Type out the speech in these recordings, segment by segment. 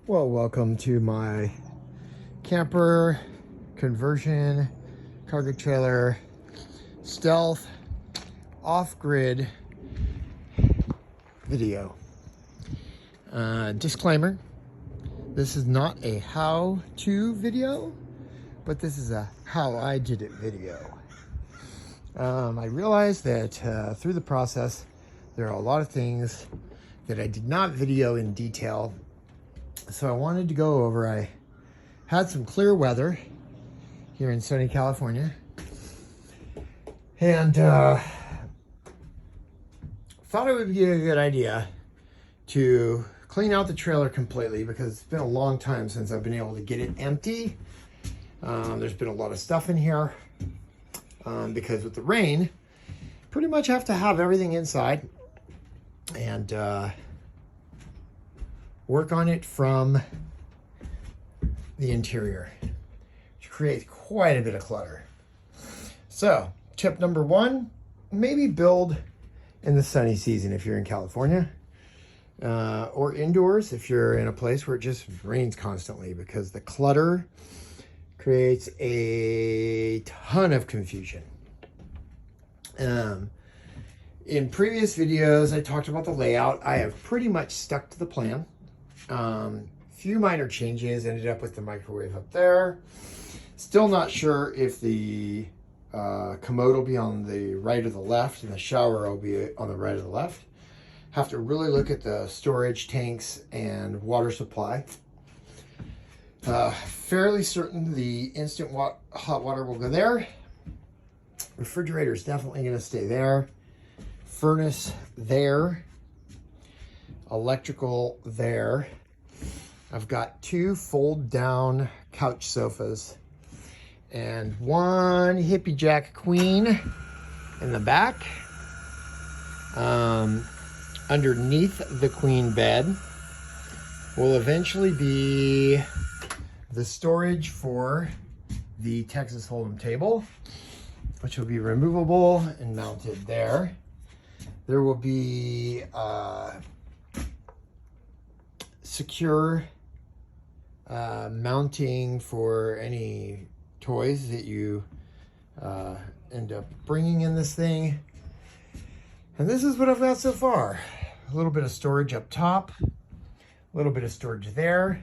Well, welcome to my camper conversion cargo trailer stealth off-grid video. Disclaimer, this is not a how-to video, but this is a how I did it video. I realized that through the process there are a lot of things that I did not video in detail, so I wanted to go over. I had some clear weather here in sunny California, and thought it would be a good idea to clean out the trailer completely, because it's been a long time since I've been able to get it empty. There's been a lot of stuff in here because with the rain, pretty much have to have everything inside and work on it from the interior, which creates quite a bit of clutter. So tip number one, maybe build in the sunny season if you're in California, or indoors if you're in a place where it just rains constantly, because the clutter creates a ton of confusion. In previous videos, I talked about the layout. I have pretty much stuck to the plan. Few minor changes, ended up with the microwave up there. Still not sure if the commode will be on the right or the left, and the shower will be on the right or the left. Have to really look at the storage tanks and water supply. Fairly certain the instant hot water will go there. Refrigerator is definitely going to stay there. Furnace there. Electrical there. I've got two fold down couch sofas and one HappiJack queen in the back. Underneath the queen bed will eventually be the storage for the Texas Hold'em table, which will be removable and mounted there. There will be secure mounting for any toys that you end up bringing in this thing. And this is what I've got so far. A little bit of storage up top, a little bit of storage there.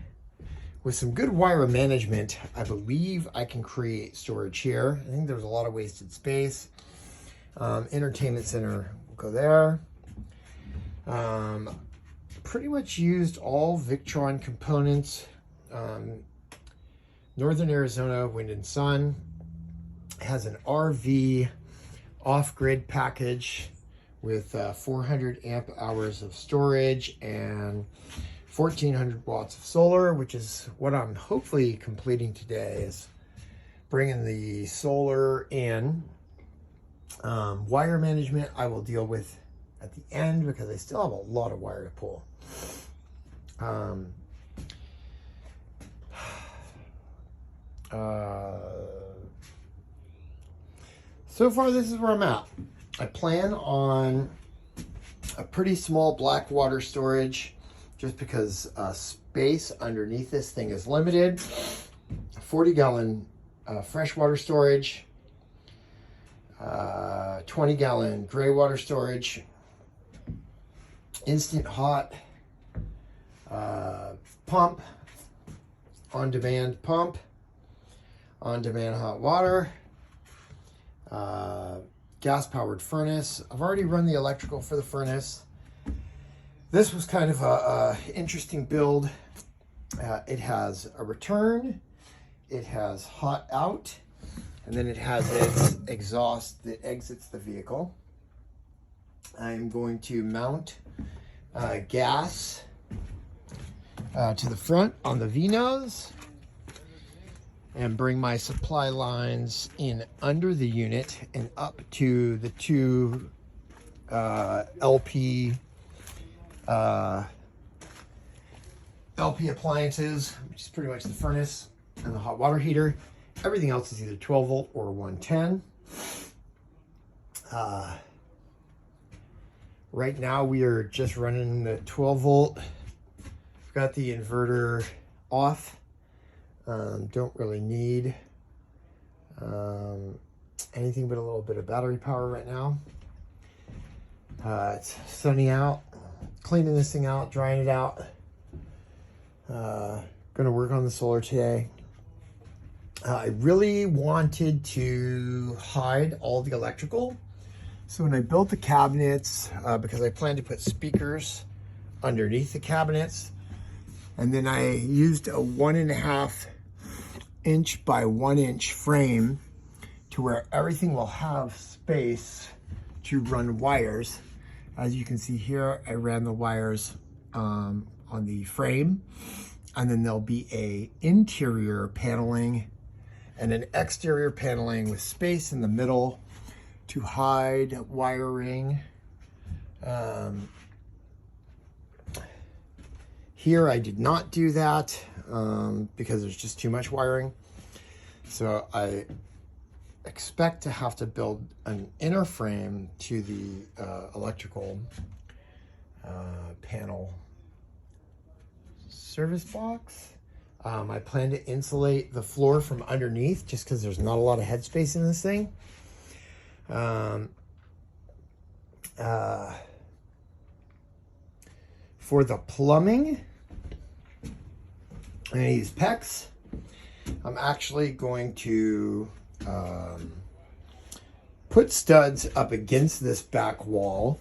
With some good wire management, I believe I can create storage here. I think there's a lot of wasted space. Entertainment center will go there. Pretty much used all Victron components. Northern Arizona Wind and Sun has an RV off-grid package with 400 amp hours of storage and 1400 watts of solar, which is what I'm hopefully completing today, is bringing the solar in. Wire management I will deal with at the end, because I still have a lot of wire to pull. So far, this is where I'm at. I plan on a pretty small black water storage, just because space underneath this thing is limited. 40-gallon freshwater storage, 20-gallon gray water storage, instant hot pump, on-demand pump, on-demand hot water, gas-powered furnace. I've already run the electrical for the furnace. This was kind of a interesting build. It has a return, it has hot out, and then it has its exhaust that exits the vehicle. I'm going to mount gas to the front on the V nose and bring my supply lines in under the unit and up to the two LP appliances, which is pretty much the furnace and the hot water heater. Everything else is either 12 volt or 110. Right now we are just running the 12 volt I've got the inverter off. Don't really need anything but a little bit of battery power right now. It's sunny out. Cleaning this thing out, drying it out. Gonna work on the solar today. I really wanted to hide all the electrical. So when I built the cabinets, because I planned to put speakers underneath the cabinets, and then I used a 1.5 inch by 1 inch frame to where everything will have space to run wires. As you can see here, I ran the wires on the frame, and then there'll be a interior paneling and an exterior paneling with space in the middle to hide wiring. Here I did not do that because there's just too much wiring. So I expect to have to build an inner frame to the electrical panel service box. I plan to insulate the floor from underneath just because there's not a lot of headspace in this thing. For the plumbing, I'm going to use PEX. I'm actually going to put studs up against this back wall,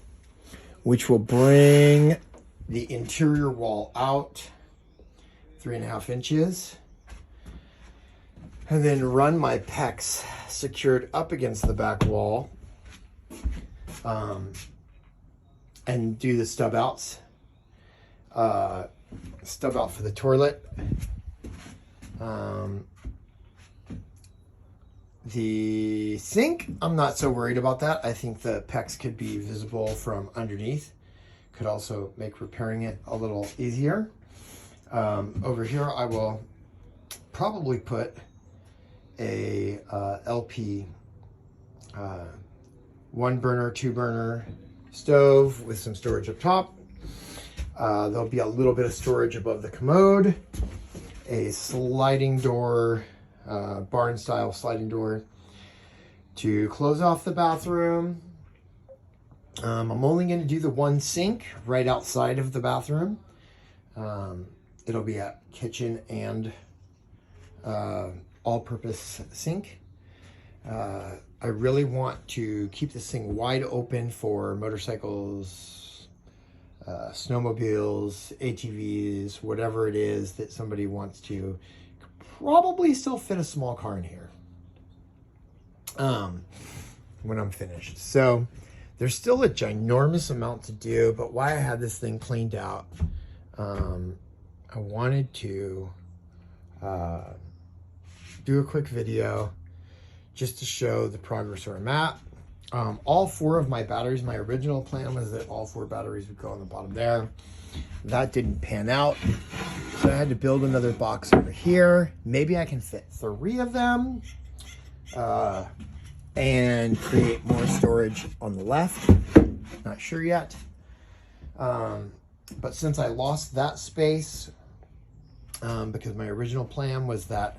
which will bring the interior wall out 3.5 inches, and then run my PEX secured up against the back wall, and do the stub outs. Stub out for the toilet. The sink, I'm not so worried about that. I think the PEX could be visible from underneath. Could also make repairing it a little easier. Over here, I will probably put a LP 1 burner, 2 burner stove with some storage up top. There'll be a little bit of storage above the commode, a sliding door, barn style sliding door to close off the bathroom. I'm only going to do the one sink right outside of the bathroom. It'll be a kitchen and all-purpose sink. I really want to keep this thing wide open for motorcycles, snowmobiles, ATVs, whatever it is that somebody wants to. Probably still fit a small car in here when I'm finished. So there's still a ginormous amount to do, but while I had this thing cleaned out, I wanted to do a quick video just to show the progress where I'm at. All 4 of my batteries, my original plan was that all 4 batteries would go on the bottom there. That didn't pan out, so I had to build another box over here. Maybe I can fit 3 of them and create more storage on the left. Not sure yet. But since I lost that space, because my original plan was that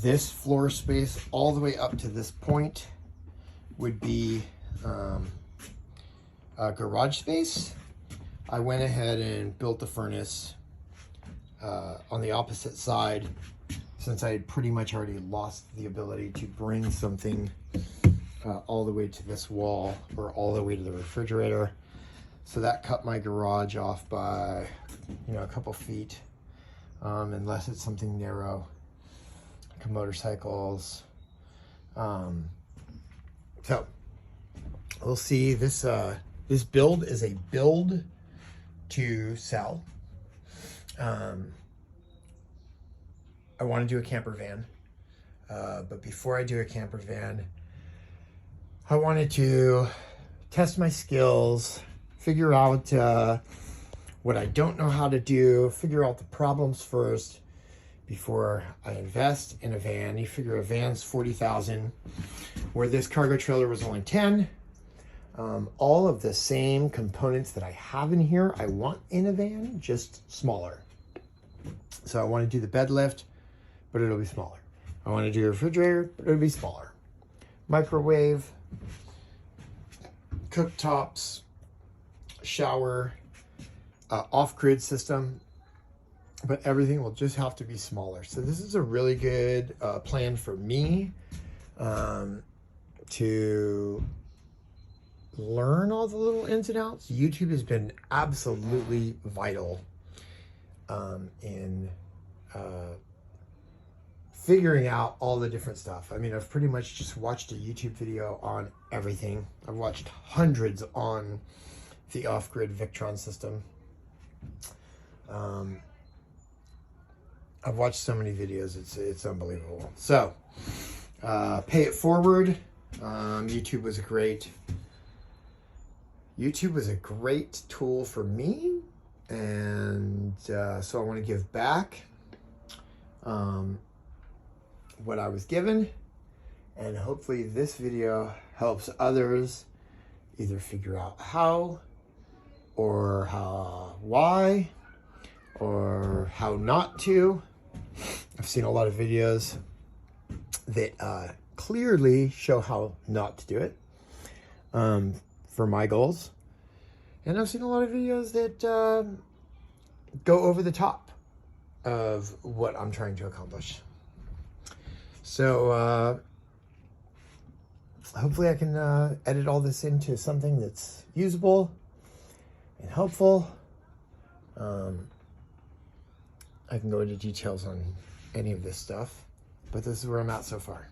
this floor space all the way up to this point would be a garage space, I went ahead and built the furnace on the opposite side, since I had pretty much already lost the ability to bring something all the way to this wall or all the way to the refrigerator. So that cut my garage off by, a couple feet, unless it's something narrow, like motorcycles. So we'll see. This build is a build to sell. I want to do a camper van, but before I do a camper van, I wanted to test my skills, figure out what I don't know how to do, figure out the problems first before I invest in a van. You figure a van's $40,000, where this cargo trailer was only 10. all of the same components that I have in here, I want in a van, just smaller. So I want to do the bed lift, but it'll be smaller. I want to do a refrigerator, but it'll be smaller. Microwave, cooktops, shower, off-grid system, but everything will just have to be smaller. So this is a really good plan for me to learn all the little ins and outs. YouTube has been absolutely vital in figuring out all the different stuff. I mean, I've pretty much just watched a YouTube video on everything. I've watched hundreds on the off-grid Victron system. I've watched so many videos, it's unbelievable. So, pay it forward. YouTube was a great tool for me, and so I want to give back what I was given, and hopefully this video helps others either figure out how, or why, or how not to. I've seen a lot of videos that clearly show how not to do it for my goals. And I've seen a lot of videos that go over the top of what I'm trying to accomplish. So hopefully I can edit all this into something that's usable and helpful. I can go into details on any of this stuff, but this is where I'm at so far.